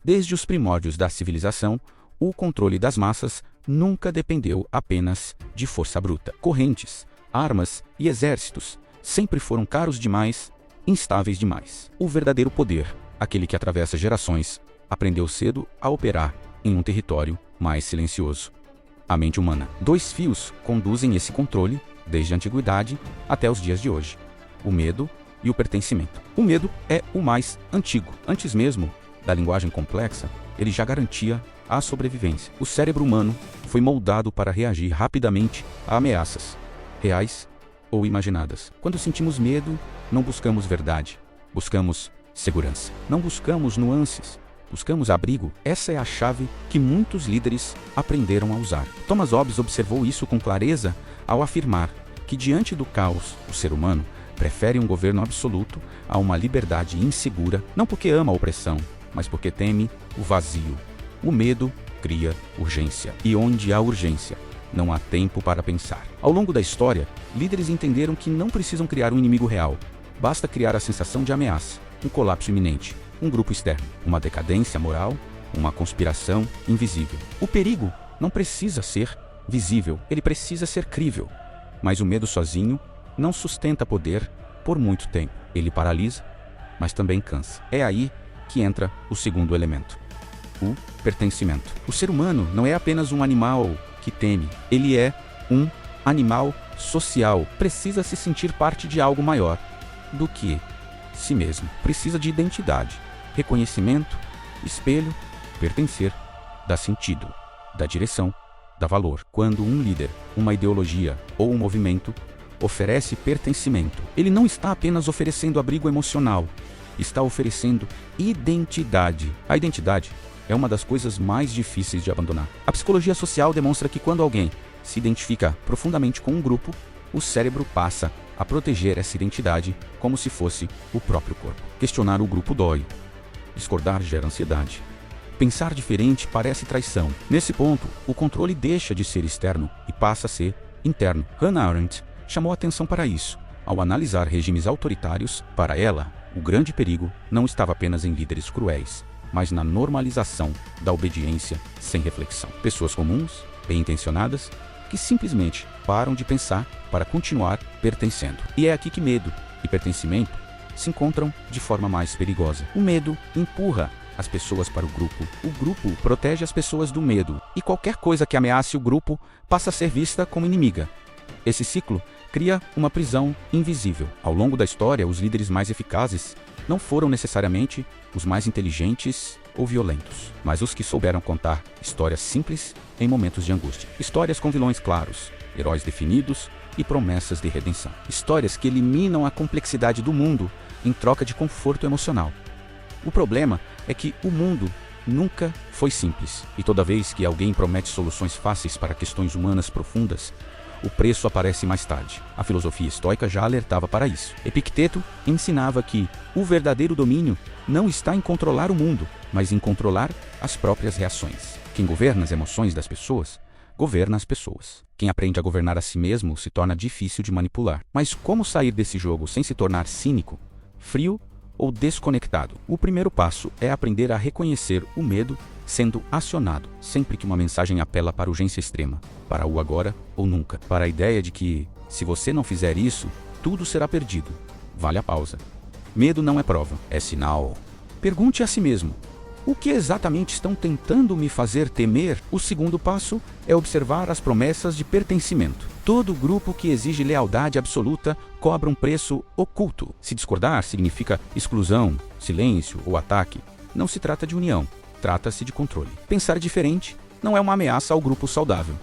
Desde os primórdios da civilização, o controle das massas nunca dependeu apenas de força bruta. Correntes, armas e exércitos sempre foram caros demais, instáveis demais. O verdadeiro poder, aquele que atravessa gerações, aprendeu cedo a operar em um território mais silencioso: a mente humana. Dois fios conduzem esse controle desde a antiguidade até os dias de hoje: o medo e o pertencimento. O medo é o mais antigo. Antes mesmo da linguagem complexa, ele já garantia a sobrevivência. O cérebro humano foi moldado para reagir rapidamente a ameaças, reais ou imaginadas. Quando sentimos medo, não buscamos verdade, buscamos segurança. Não buscamos nuances, buscamos abrigo. Essa é a chave que muitos líderes aprenderam a usar. Thomas Hobbes observou isso com clareza ao afirmar que, diante do caos, o ser humano prefere um governo absoluto a uma liberdade insegura, não porque ama a opressão, mas porque teme o vazio. O medo cria urgência, e onde há urgência, não há tempo para pensar. Ao longo da história, líderes entenderam que não precisam criar um inimigo real, basta criar a sensação de ameaça, um colapso iminente, um grupo externo, uma decadência moral, uma conspiração invisível. O perigo não precisa ser visível, ele precisa ser crível. Mas o medo sozinho não sustenta poder por muito tempo. Ele paralisa, mas também cansa. É aí que entra o segundo elemento: o pertencimento. O ser humano não é apenas um animal que teme, ele é um animal social. Precisa se sentir parte de algo maior do que si mesmo. Precisa de identidade, reconhecimento, espelho. Pertencer dá sentido, dá direção, dá valor. Quando um líder, uma ideologia ou um movimento oferece pertencimento, ele não está apenas oferecendo abrigo emocional, está oferecendo identidade. A identidade é uma das coisas mais difíceis de abandonar. A psicologia social demonstra que quando alguém se identifica profundamente com um grupo, o cérebro passa a proteger essa identidade como se fosse o próprio corpo. Questionar o grupo dói. Discordar gera ansiedade. Pensar diferente parece traição. Nesse ponto, o controle deixa de ser externo e passa a ser interno. Hannah Arendt chamou atenção para isso ao analisar regimes autoritários. Para ela, o grande perigo não estava apenas em líderes cruéis, mas na normalização da obediência sem reflexão. Pessoas comuns, bem-intencionadas, que simplesmente param de pensar para continuar pertencendo. E é aqui que medo e pertencimento se encontram de forma mais perigosa. O medo empurra as pessoas para o grupo protege as pessoas do medo, e qualquer coisa que ameace o grupo passa a ser vista como inimiga. Esse ciclo cria uma prisão invisível. Ao longo da história, os líderes mais eficazes não foram necessariamente os mais inteligentes ou violentos, mas os que souberam contar histórias simples em momentos de angústia. Histórias com vilões claros, heróis definidos e promessas de redenção. Histórias que eliminam a complexidade do mundo em troca de conforto emocional. O problema é que o mundo nunca foi simples, e toda vez que alguém promete soluções fáceis para questões humanas profundas, o preço aparece mais tarde. A filosofia estoica já alertava para isso. Epicteto ensinava que o verdadeiro domínio não está em controlar o mundo, mas em controlar as próprias reações. Quem governa as emoções das pessoas, governa as pessoas. Quem aprende a governar a si mesmo se torna difícil de manipular. Mas como sair desse jogo sem se tornar cínico, frio ou desconectado? O primeiro passo é aprender a reconhecer o medo sendo acionado sempre que uma mensagem apela para urgência extrema, para o agora ou nunca, para a ideia de que, se você não fizer isso, tudo será perdido. Vale a pausa. Medo não é prova, é sinal. Pergunte a si mesmo: o que exatamente estão tentando me fazer temer? O segundo passo é observar as promessas de pertencimento. Todo grupo que exige lealdade absoluta cobra um preço oculto. Se discordar significa exclusão, silêncio ou ataque, não se trata de união, trata-se de controle. Pensar diferente não é uma ameaça ao grupo saudável,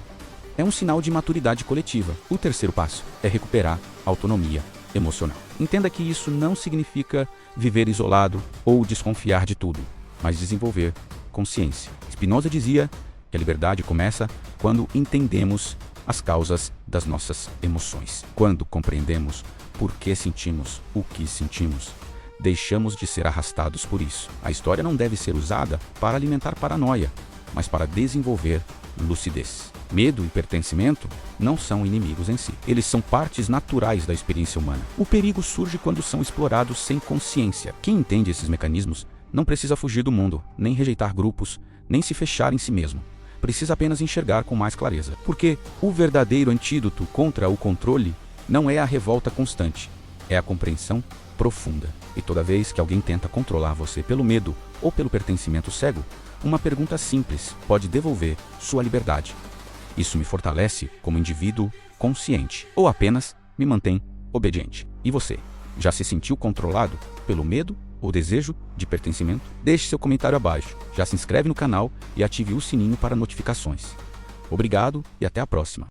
é um sinal de maturidade coletiva. O terceiro passo é recuperar a autonomia emocional. Entenda que isso não significa viver isolado ou desconfiar de tudo, mas desenvolver consciência. Spinoza dizia que a liberdade começa quando entendemos as causas das nossas emoções. Quando compreendemos por que sentimos o que sentimos, deixamos de ser arrastados por isso. A história não deve ser usada para alimentar paranoia, mas para desenvolver lucidez. Medo e pertencimento não são inimigos em si. Eles são partes naturais da experiência humana. O perigo surge quando são explorados sem consciência. Quem entende esses mecanismos Não precisa fugir do mundo, nem rejeitar grupos, nem se fechar em si mesmo. Precisa apenas enxergar com mais clareza. Porque o verdadeiro antídoto contra o controle não é a revolta constante, é a compreensão profunda. E toda vez que alguém tenta controlar você pelo medo ou pelo pertencimento cego, uma pergunta simples pode devolver sua liberdade. Isso me fortalece como indivíduo consciente, ou apenas me mantém obediente. E você, já se sentiu controlado pelo medo ou desejo de pertencimento? Deixe seu comentário abaixo, já se inscreve no canal e ative o sininho para notificações. Obrigado e até a próxima.